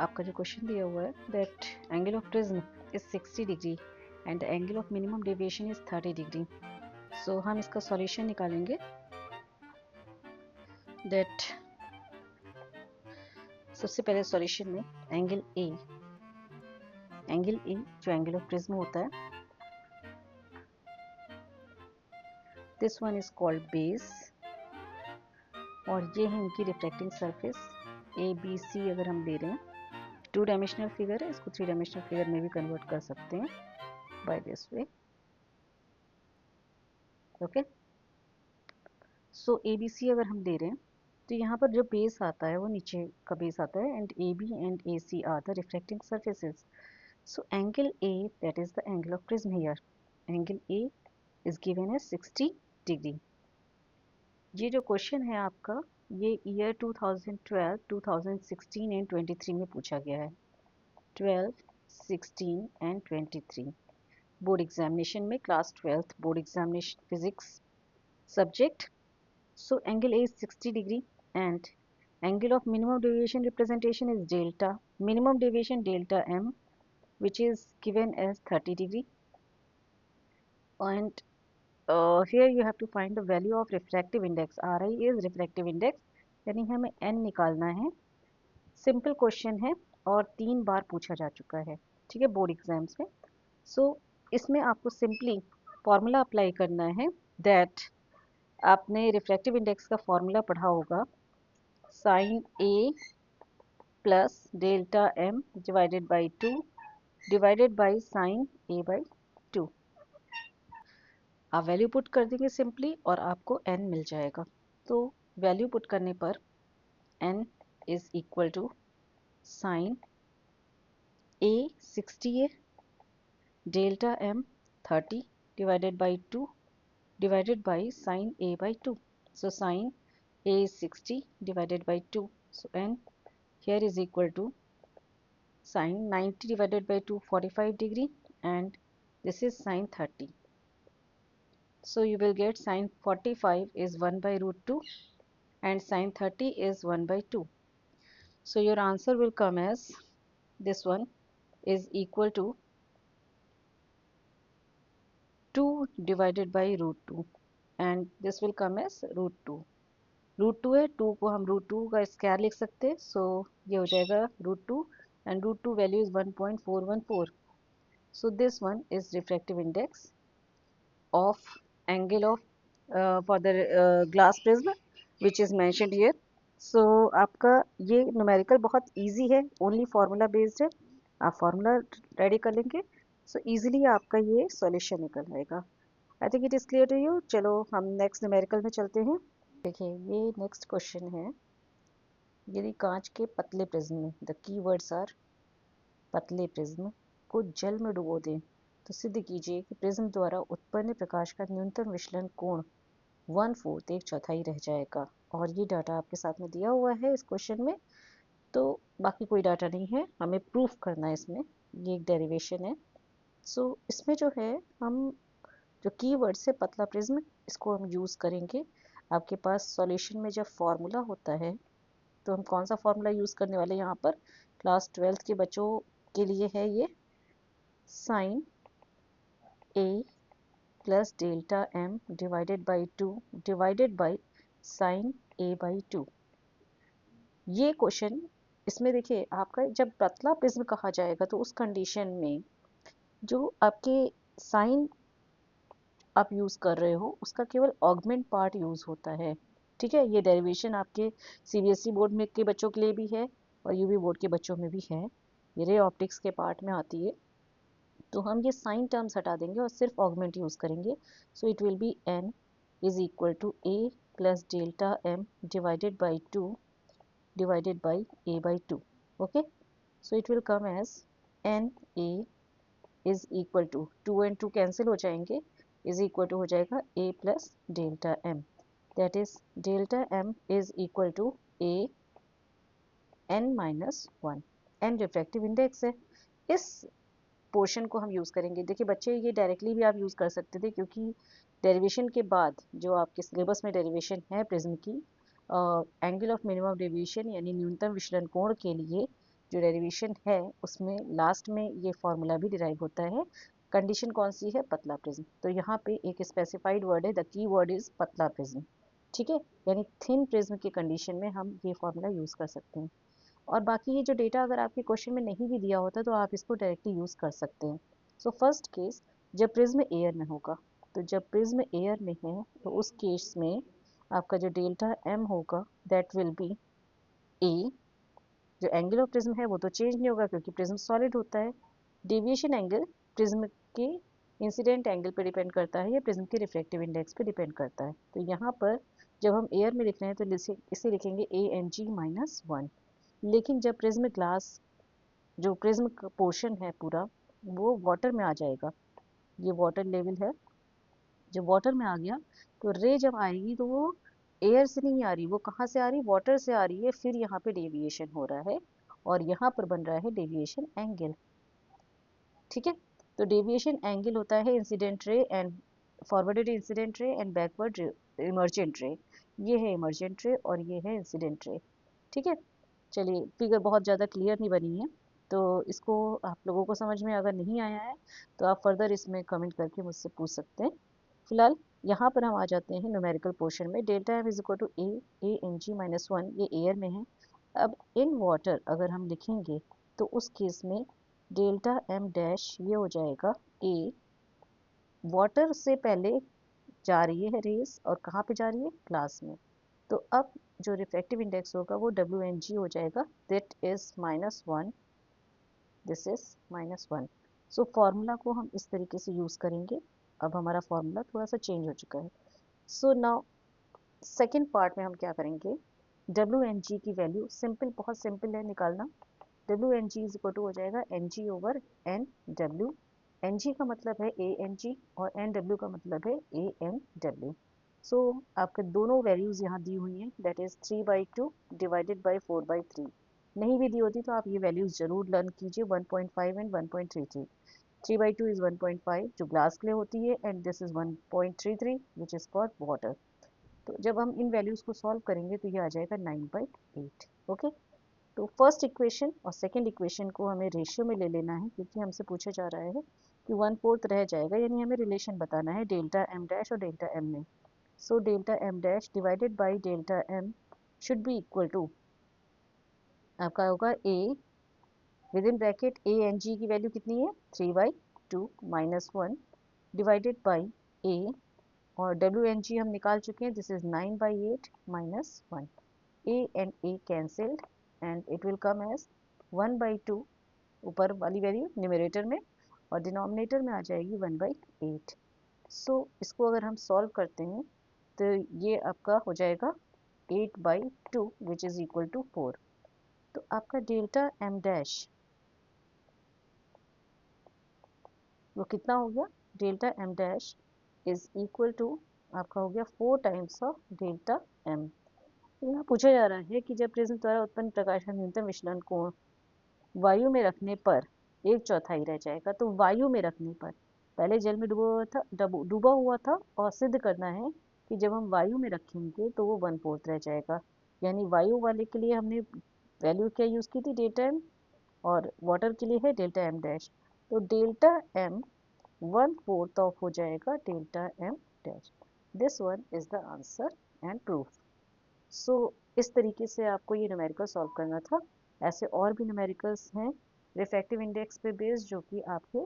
आपका जो क्वेश्चन दिया हुआ है that angle of prism is 60 degree and the angle of minimum deviation is 30 degree. So हम इसका सॉल्यूशन निकालेंगे दैट सबसे पहले सॉल्यूशन में एंगल ए जो एंगल ऑफ प्रिज्म होता है, this one is called base, और ये है इनकी reflecting surface A B C. अगर हम ले रहे हैं 2 डायमेंशनल फिगर है, इसको 3 डायमेंशनल फिगर में भी कन्वर्ट कर सकते हैं by this way. Okay, so A B C अगर हम ले रहे हैं तो यहाँ पर जो बेस आता है वो नीचे का बेस आता है and A B and A C are the reflecting surfaces. So angle A that is the angle of prism here, angle A is given as 60 degree. ये जो क्वेश्चन है आपका ये ईयर 2012, 2016 एंड 23 में पूछा गया है। 12, 16 एंड 23 बोर्ड एग्जामिनेशन में, class 12th board examination physics subject. So angle A is 60 degree and angle of minimum deviation representation is delta, minimum deviation delta m, which is given as 30 degree. And here you have to find the value of refractive index. RI is refractive index, यानी हमें n निकालना है। Simple question है और 3 बार पूछा जा चुका है, ठीक है, बोर्ड एग्जाम्स में। सो इसमें आपको सिंपली फॉर्मूला अप्लाई करना है दैट आपने रिफ्रैक्टिव इंडेक्स का फॉर्मूला पढ़ा होगा, sine A plus delta m divided by 2 divided by sine A by 2। आप वैल्यू पुट कर देंगे सिंपली और आपको n मिल जाएगा। तो वैल्यू पुट करने पर n is equal to sine A 60 है, delta M 30 divided by 2 divided by sin a by 2. So sin a is 60 divided by 2. So n here is equal to sin 90 divided by 2, 45 degree, and this is sin 30. So you will get sin 45 is 1 by root 2 and sin 30 is 1 by 2. So your answer will come as this one is equal to 2 divided by root 2 and this will come as root 2. Root 2 है, 2 को हम root 2 का square लिख सकते हैं। सो ये हो जाएगा root 2 and root 2 value is 1.414। So this one is refractive index of angle of for the glass prism which is mentioned here. So आपका ये न्यूमेरिकल बहुत इजी है, ओनली फार्मूला बेस्ड है। आप फार्मूला रेडी कर लेंगे सो इजीली आपका ये सॉल्यूशन निकल आएगा। I think it is clear to you. चलो हम नेक्स्ट न्यूमेरिकल में चलते हैं। देखिए ये नेक्स्ट क्वेश्चन है, यदि कांच के पतले प्रिज्म में, द कीवर्ड्स आर पतले प्रिज्म, को जल में डुबो दें तो सिद्ध कीजिए कि प्रिज्म द्वारा उत्पन्न प्रकाश का न्यूनतम विचलन कोण 1/4 एक चौथाई रह जाएगा। और ये डाटा आपके साथ में दिया हुआ है इस क्वेश्चन में, तो बाकी कोई डाटा नहीं है, हमें प्रूफ करना है इसमें। ये एक डेरिवेशन है। सो इसमें जो है हम जो कीवर्ड्स है पतला प्रिज्म, इसको हम यूज़ करेंगे। आपके पास सॉल्यूशन में जब फॉर्मूला होता है तो हम कौन सा फॉर्मूला यूज़ करने वाले हैं यहाँ पर, क्लास 12th के बच्चों के लिए है ये, sine A plus delta m divided by 2 divided by sine A by 2। ये क्वेश्चन इसमें देखिए आपका जब पतला प्रिज्म कहा जाएगा तो उस कंडीशन में जो आपके साइन आप यूज़ कर रहे हो उसका केवल ऑगमेंट पार्ट यूज़ होता है, ठीक है। ये डेरिवेशन आपके सीबीएसई बोर्ड में के बच्चों के लिए भी है और यूपी बोर्ड के बच्चों में भी है, ये रे ऑप्टिक्स के पार्ट में आती है। तो हम ये साइन टर्म्स हटा देंगे और सिर्फ ऑगमेंट यूज़ करेंगे। So it will be n is equal to A plus delta m divided by 2 divided by A by 2। Okay, so it will come as n A is equal to 2 and 2 cancel हो जाएंगे, is equal to हो जाएगा a plus delta m, that is delta m is equal to a n minus 1। n refractive index है, इस portion को हम use करेंगे। देखिए बच्चे ये डायरेक्टली भी आप यूज़ कर सकते थे क्योंकि डेरिवेशन के बाद जो आपके सिलेबस में डेरिवेशन है प्रिज्म की, एंगल ऑफ मिनिमम डेविएशन यानी न्यूनतम विचलन कोण के लिए जो डेरिवेशन है उसमें लास्ट में ये फॉर्मूला भी डिराइव होता है। कंडीशन कौन सी है? पतला प्रिज्म। तो यहाँ पे एक स्पेसिफाइड वर्ड है, द की वर्ड इज पतला प्रिज्म, ठीक है। यानी थिन प्रिज्म की कंडीशन में हम ये फॉर्मूला यूज कर सकते हैं। और बाकी ये जो डेटा अगर आपके क्वेश्चन में नहीं भी दिया होता तो आप इसको डायरेक्टली यूज कर सकते हैं। सो फर्स्ट केस, जब प्रिज्म एयर में होगा, तो जब प्रिज्म एयर में है तो उस केस में आपका जो डेल्टा एम होगा दैट विल बी ए। जो एंगल ऑफ प्रिज्म है वो तो चेंज नहीं होगा क्योंकि प्रिज्म सॉलिड होता है। डेविएशन एंगल प्रिज्म के इंसिडेंट एंगल पे डिपेंड करता है या प्रिज्म के रिफ्रैक्टिव इंडेक्स पे डिपेंड करता है। तो यहाँ पर जब हम एयर में लिख रहे हैं तो इसे लिखेंगे ए एन जी माइनस वन। लेकिन जब प्रिज्म ग्लास, जो प्रिज्म का पोर्शन है पूरा, वो वाटर में आ जाएगा, ये वाटर लेवल है, जब वाटर में आ गया तो रे जब आएगी तो वो एयर से नहीं आ रही, वो कहाँ से आ रही? वाटर से आ रही है। फिर यहाँ पे डेविएशन हो रहा है और यहाँ पर बन रहा है डेविएशन एंगल, ठीक है। तो डेविएशन एंगल होता है incident ray and forwarded incident ray and backward emergent रे। ये है इमर्जेंट रे और ये है इंसिडेंट रे, ठीक है। चलिए, फिगर बहुत ज़्यादा क्लियर नहीं बनी है तो इसको आप लोगों को समझ में अगर नहीं आया है तो आप फर्दर इसमें कमेंट करके मुझसे पूछ सकते हैं। फिलहाल यहाँ पर हम आ जाते हैं न्यूमेरिकल पोर्शन में। Delta m is equal to A n g minus one, ये एयर में है। अब इन वाटर अगर हम लिखेंगे तो उस केस में डेल्टा एम डैश ये हो जाएगा ए। वाटर से पहले जा रही है रेस और कहाँ पे जा रही है? ग्लास में। तो अब जो रिफ्रैक्टिव इंडेक्स होगा वो डब्ल्यू एन जी हो जाएगा, that is minus one, this is minus one. So formula को हम इस तरीके से यूज करेंगे। अब हमारा फॉर्मूला थोड़ा सा चेंज हो चुका है। सो नाउ सेकेंड पार्ट में हम क्या करेंगे, डब्ल्यू एन जी की वैल्यू सिंपल, बहुत सिंपल है निकालना। W n g is equal to हो जाएगा n g over n W. N g का मतलब है ए एन जी और एन डब्ल्यू का मतलब है ए एन डब्ल्यू। सो आपके दोनों वैल्यूज यहाँ दी हुई हैं, दैट इज 3/2 डिवाइडेड बाई 4/3। नहीं भी दी होती तो आप ये वैल्यूज जरूर लर्न कीजिए, 1.5 एंड 1.33। 3/2 इज 1.5 जो ग्लास के लिए होती है and this is 1.33 which is for water. तो जब हम इन वैल्यूज को सॉल्व करेंगे तो ये आ जाएगा 9/8, ओके। तो फर्स्ट इक्वेशन और सेकंड इक्वेशन को हमें रेशियो में ले लेना है क्योंकि हमसे पूछा जा रहा है कि 1/4 रह जाएगा, यानी हमें रिलेशन बताना है डेल्टा एम डैश और डेल्टा एम में। So delta M dash divided by delta m should be equal to आपका होगा A with in bracket A n g की वैल्यू कितनी है? 3/2 minus one divided by A और डब्ल्यू एन जी हम निकाल चुके हैं, this is 9/8 minus one. A and A cancelled and it will come as 1/2 ऊपर वाली वैल्यू न्यूमरेटर में और डिनोमिनेटर में आ जाएगी 1/8। सो इसको अगर हम सॉल्व करते हैं तो ये आपका हो जाएगा 8/2 विच इज इक्वल टू 4। तो आपका डेल्टा एम डैश वो कितना हो गया? Delta M dash is equal to आपका हो गया 4 टाइम्स ऑफ डेल्टा एम। यहाँ पूछा जा रहा है कि जब प्रिज्म द्वारा उत्पन्न प्रकाश का न्यूनतम विचलन कोण वायु में रखने पर 1/4 रह जाएगा। तो वायु में रखने पर, पहले जल में डूबा हुआ था, डूबा हुआ था और सिद्ध करना है कि जब हम वायु में रखेंगे तो वो 1/4 रह जाएगा। यानी वायु वाले के लिए हमने वैल्यू क्या यूज की थी? Delta M. और वाटर के लिए है डेल्टा एम डैश। तो डेल्टा एम 1/4 ऑफ हो जाएगा delta M dash. This one is the answer and proof. So इस तरीके से आपको ये न्यूमेरिकल सॉल्व करना था। ऐसे और भी न्यूमेरिकल्स हैं रिफ्रैक्टिव इंडेक्स पे बेस्ड जो कि आपके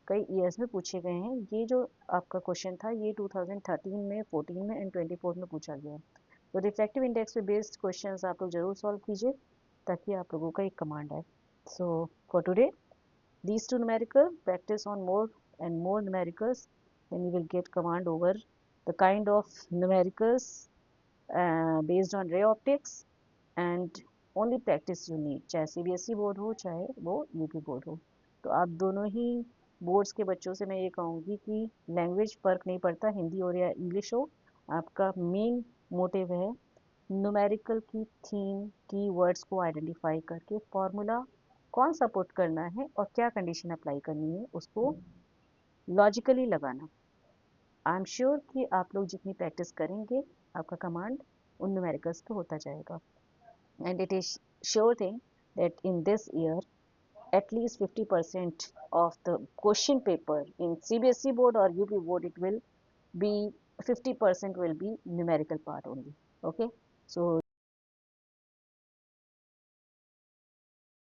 कई ईयर्स में पूछे गए हैं। ये जो आपका क्वेश्चन था ये 2013 में, 14 में एंड 24 में पूछा गया है। तो रिफ्रैक्टिव इंडेक्स पे बेस्ड क्वेश्चंस आप लोग जरूर सॉल्व कीजिए ताकि आप लोगों का एक कमांड आए। So for today these two numerical, practice on more and more numericals, then you will get command over the kind of numericals based on ray optics and only practice you need, चाहे CBSE board हो चाहे वो UP board हो। तो आप दोनों ही boards के बच्चों से मैं ये कहूँगी कि लैंग्वेज फ़र्क नहीं पड़ता, हिंदी हो या इंग्लिश हो, आपका मेन मोटिव है न्यूमेरिकल की थीम की वर्ड्स को आइडेंटिफाई करके फॉर्मूला कौन सा पुट करना है और क्या कंडीशन अप्लाई करनी है उसको लॉजिकली लगाना। आई एम श्योर कि आप लोग जितनी प्रैक्टिस करेंगे आपका कमांड उन न्यूमेरिकल्स पे होता जाएगा। And it is sure thing that in this year at least 50% of the question paper in CBSE board or UP board, it will be 50% will be numerical part only. Okay, so